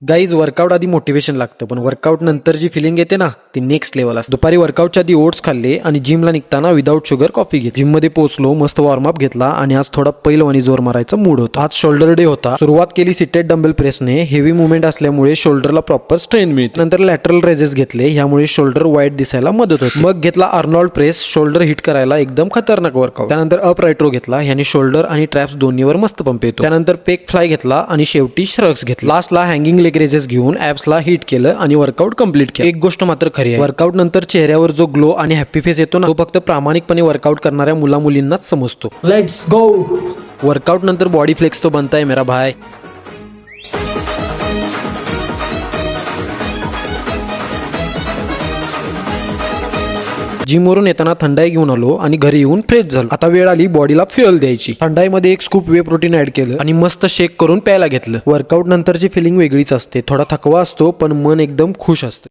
Guys workout आधी motivation लागतं, पण वर्कआउट नंतर जी फिलिंग येते ना ती नेक्स्ट लेवल असते. दुपारी वर्कआउटच्या आधी ओट्स खाल्ले आणि जिमला निघताना विदाऊट शुगर कॉफी घेतली. जिम मध्ये पोहोचलो, मस्त वॉर्मअप घेतला आणि आज थोडा पैलवानी जोर मारायचा मूड होता. आज शोल्डर डे होता. सुरुवात केली सिटेड डंबल प्रेसने. हेवी मुवमेंट असल्यामुळे शोल्डरला प्रॉपर स्ट्रेंथ मिळते. नंतर लॅटरल रेजेस घेतले, ह्यामुळे शोल्डर वाईड दिसायला मदत होते. मग घेतला अर्नॉल्ड प्रेस, शोल्डर हिट करायला एकदम खतरनाक वर्कआउट. त्यानंतर अप राईट रो घेतला, ह्याने शोल्डर आणि ट्रॅप्स दोन्हीवर मस्त पंप येतो. त्यानंतर पेक फ्लाय घेतला आणि शेवटी श्रग्स घेतला. लास्टला हँगिंग लेग रेजेस घेऊन ला हिट केलं आणि वर्कआउट कंप्लीट केलं. एक गोष्ट मात्र खरी आहे, वर्कआउट नंतर चेहऱ्यावर जो ग्लो आणि हॅपी फेस येतो ना, तो फक्त प्रामाणिकपणे वर्कआउट करणाऱ्या मुला मुलींनाच समजतो. Let's go. वर्कआउट नंतर बॉडी फ्लेक्स तो बनता है मेरा भाई. जिमवरून येताना थंडाई घेऊन आलो आणि घरी येऊन फ्रेश झालो. आता वेळ आली बॉडीला फ्युअल द्यायची. थंडाईमध्ये एक स्कूप वे प्रोटीन ऍड केलं आणि मस्त शेक करून प्यायला घेतलं. वर्कआउट नंतरची फिलिंग वेगळीच असते. थोडा थकवा असतो पण मन एकदम खुश असते.